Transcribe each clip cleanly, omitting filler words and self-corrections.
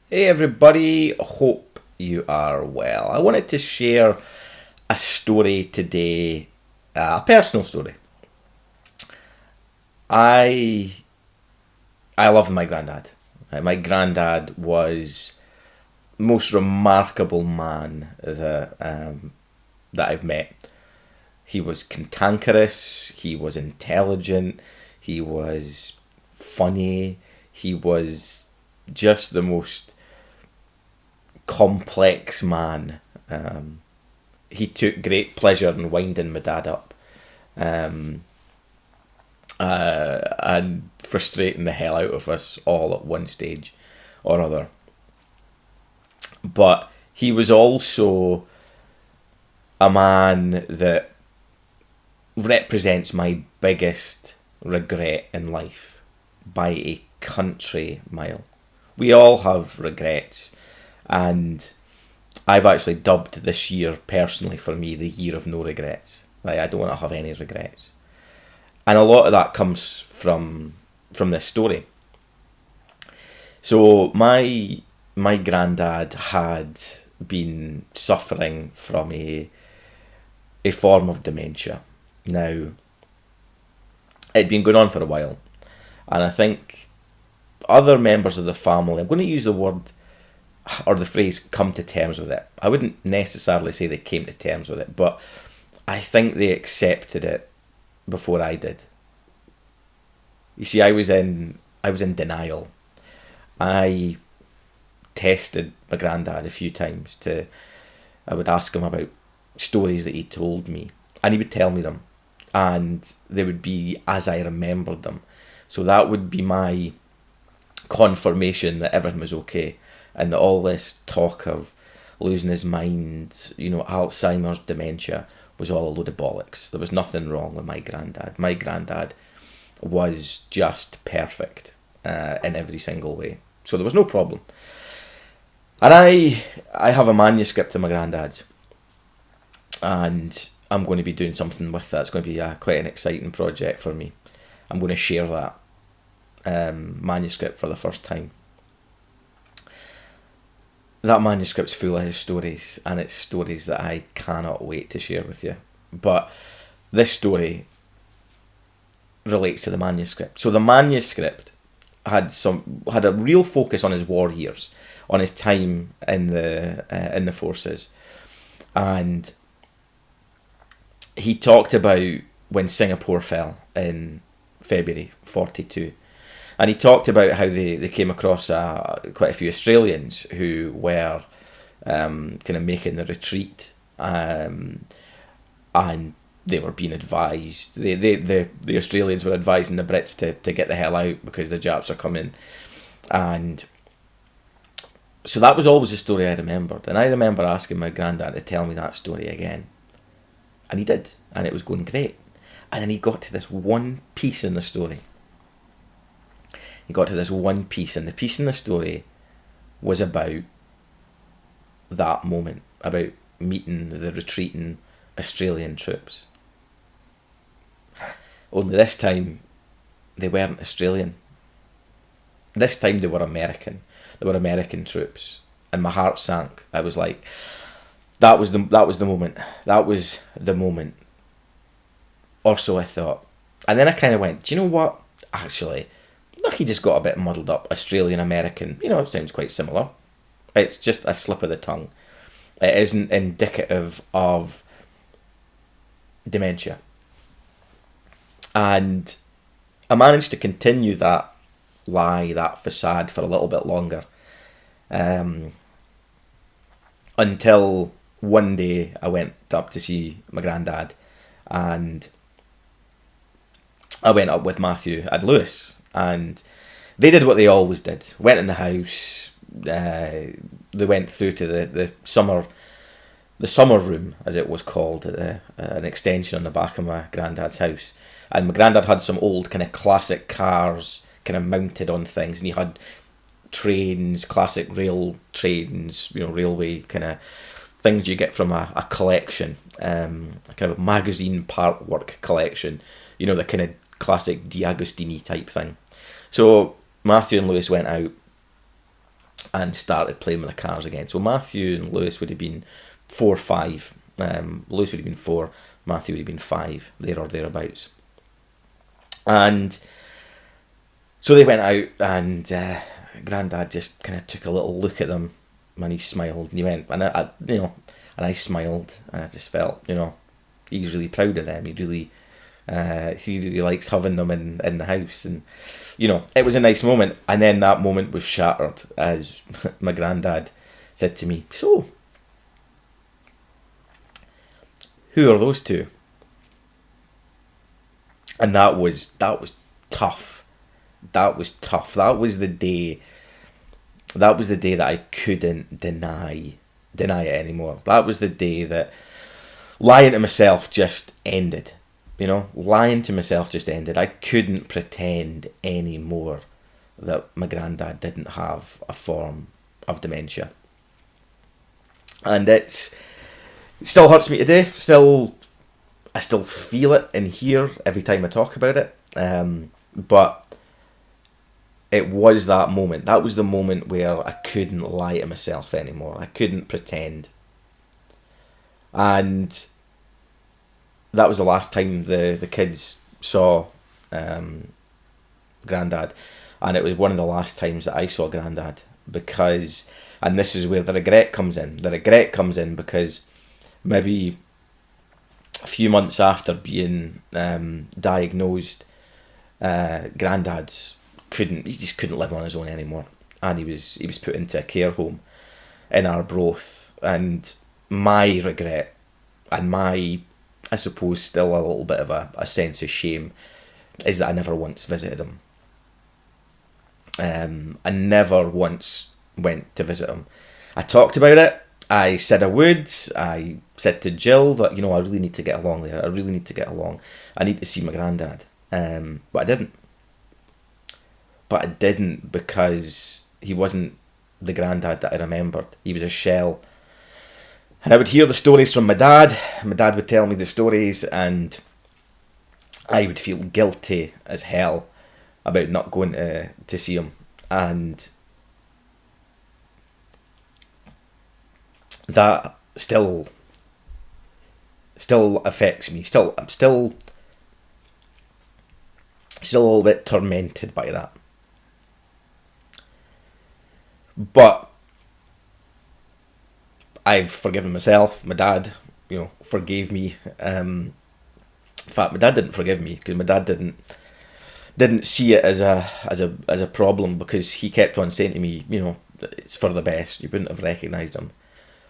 Hey everybody, hope you are well. I wanted to share a story today, a personal story. I I loved my granddad. My granddad was the most remarkable man that I've met. He was cantankerous, he was intelligent, he was funny, he was just the most complex man. He took great pleasure in winding my dad up, and frustrating the hell out of us all at one stage or other. But he was also a man that represents my biggest regret in life by a country mile. We all have regrets, and I've actually dubbed this year personally for me the year of no regrets. Like, I don't want to have any regrets, and a lot of that comes from this story. So my granddad had been suffering from a form of dementia. Now, it'd been going on for a while, and I think other members of the family, I'm going to use the word or the phrase come to terms with it. I wouldn't necessarily say they came to terms with it, but I think they accepted it before I did. You see, I was in denial. I tested my granddad a few times. I would ask him about stories that he told me, and he would tell me them, and they would be as I remembered them. So that would be my confirmation that everything was okay, and that all this talk of losing his mind, Alzheimer's, dementia, was all a load of bollocks. There was nothing wrong with my granddad. My granddad was just perfect in every single way. So there was no problem. And I have a manuscript of my granddad's, and I'm going to be doing something with that. It's going to be quite an exciting project for me. I'm going to share that manuscript for the first time. That manuscript's full of his stories, and it's stories that I cannot wait to share with you. But this story relates to the manuscript. So the manuscript had a real focus on his war years, on his time in the forces, and he talked about when Singapore fell in February 42. And he talked about how they came across quite a few Australians who were kind of making the retreat, and they were being advised. The Australians were advising the Brits to get the hell out because the Japs are coming. And so that was always a story I remembered. And I remember asking my granddad to tell me that story again. And he did, and it was going great. And then he got to this one piece in the story. And the piece in the story was about that moment, about meeting the retreating Australian troops. Only this time, they weren't Australian. This time they were American. They were American troops, and my heart sank. I was like, that was the moment. That was the moment. Or so I thought. And then I kind of went, do you know what? Actually, he just got a bit muddled up. Australian American, it sounds quite similar. It's just a slip of the tongue. It isn't indicative of dementia. And I managed to continue that lie, that facade, for a little bit longer, until one day I went up to see my granddad, and I went up with Matthew and Lewis, and they did what they always did. Went in the house. They went through to the summer room, as it was called, an extension on the back of my granddad's house. And my granddad had some old kind of classic cars kind of mounted on things, and he had trains, classic rail trains, railway kind of things you get from a collection, a kind of magazine part work collection, the kind of classic D'Agostini type thing. So Matthew and Lewis went out, and started playing with the cars again. So Matthew and Lewis would have been 4 or 5. Lewis would have been 4, Matthew would have been 5, there or thereabouts. And so they went out, and Grandad just kind of took a little look at them, and he smiled, and he went, and I smiled, and I just felt, he's really proud of them. He really likes having them in the house, and it was a nice moment. And then that moment was shattered as my granddad said to me, "So, who are those two?" And that was tough. That was tough. That was the day that I couldn't deny it anymore. That was the day that lying to myself just ended. Lying to myself just ended. I couldn't pretend anymore that my granddad didn't have a form of dementia. And it still hurts me today. I still feel it in here every time I talk about it. But it was that moment. That was the moment where I couldn't lie to myself anymore. I couldn't pretend. And that was the last time the kids saw Grandad. And it was one of the last times that I saw Grandad. Because, and this is where the regret comes in. The regret comes in because maybe a few months after being diagnosed, Grandad he just couldn't live on his own anymore, and he was put into a care home in Arbroath. And my regret, and I suppose still a little bit of a sense of shame, is that I never once visited him. I never once went to visit him. I talked about it. I said I would. I said to Jill that, I really need to get along there. I really need to get along. I need to see my granddad. But I didn't. But I didn't because he wasn't the granddad that I remembered. He was a shell. And I would hear the stories from my dad. My dad would tell me the stories, and I would feel guilty as hell about not going to see him. And that still affects me. I'm still a little bit tormented by that. But I've forgiven myself. My dad, forgave me. In fact, my dad didn't forgive me because my dad didn't see it as a problem, because he kept on saying to me, it's for the best. You wouldn't have recognised him.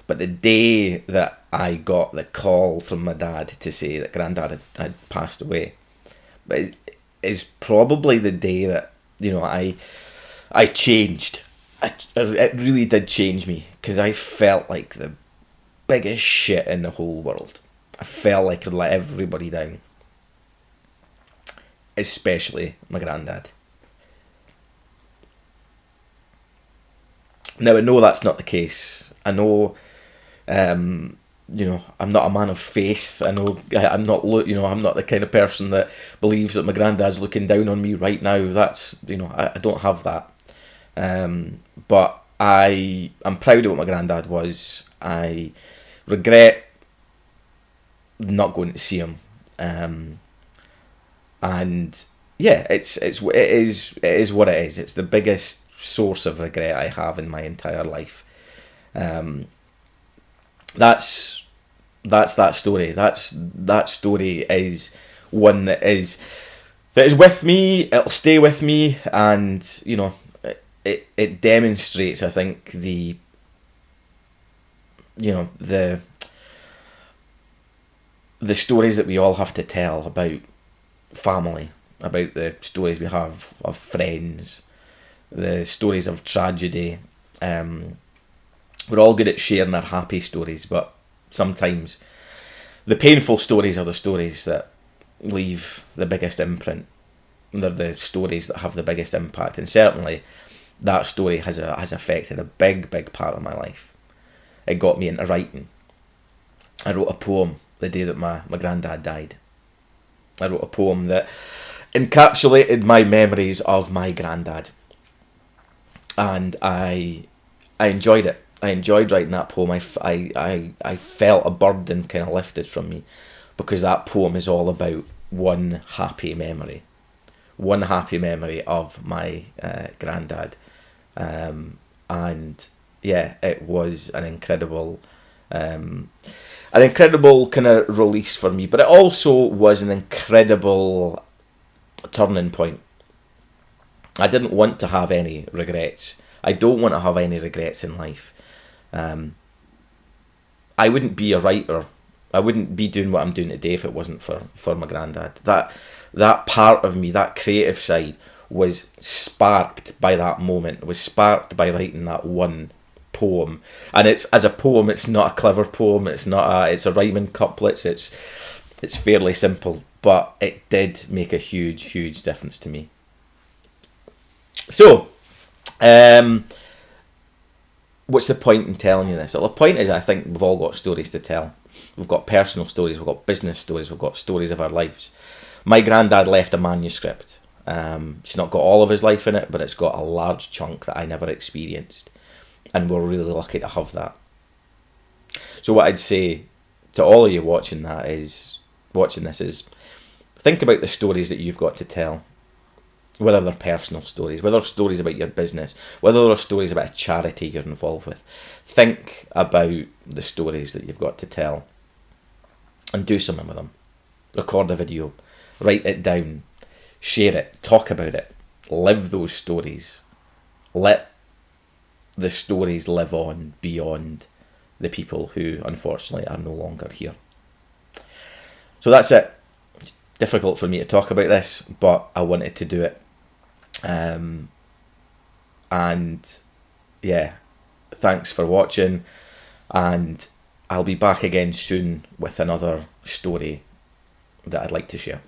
But the day that I got the call from my dad to say that Grandad had passed away, is probably the day that I changed. It really did change me, because I felt like the biggest shit in the whole world. I felt like I'd let everybody down, especially my granddad. Now I know that's not the case. I know, I'm not a man of faith. I know I'm not the kind of person that believes that my granddad's looking down on me right now. That's, I don't have that. But I'm proud of what my granddad was. I regret not going to see him. And yeah, it is what it is. It's the biggest source of regret I have in my entire life. That's that story. That story is one that is with me. It'll stay with me, and it demonstrates, I think, the stories that we all have to tell about family, about the stories we have of friends, the stories of tragedy. We're all good at sharing our happy stories, but sometimes the painful stories are the stories that leave the biggest imprint. They're the stories that have the biggest impact, and certainly that story has affected a big part of my life. It got me into writing. I wrote a poem the day that my granddad died. I wrote a poem that encapsulated my memories of my granddad. And I I enjoyed it. I enjoyed writing that poem. I felt a burden kind of lifted from me, because that poem is all about one happy memory. One happy memory of my granddad. And yeah, it was an incredible kind of release for me, but it also was an incredible turning point. I didn't want to have any regrets. I don't want to have any regrets in life. I wouldn't be a writer. I wouldn't be doing what I'm doing today if it wasn't for my granddad. That part of me, that creative side, was sparked by that moment. It was sparked by writing that one poem. And it's, as a poem, it's not a clever poem. It's a rhyming couplets. It's fairly simple, but it did make a huge difference to me. So, what's the point in telling you this? Well, the point is, I think we've all got stories to tell. We've got personal stories, we've got business stories, we've got stories of our lives. My granddad left a manuscript. It's not got all of his life in it, but it's got a large chunk that I never experienced. And we're really lucky to have that. So what I'd say to all of you watching this is, think about the stories that you've got to tell. Whether they're personal stories, whether they're stories about your business, whether they're stories about a charity you're involved with. Think about the stories that you've got to tell and do something with them. Record a video, write it down, share it, talk about it, live those stories. Let the stories live on beyond the people who unfortunately are no longer here. So that's it. It's difficult for me to talk about this, but I wanted to do it. And yeah, thanks for watching, and I'll be back again soon with another story that I'd like to share.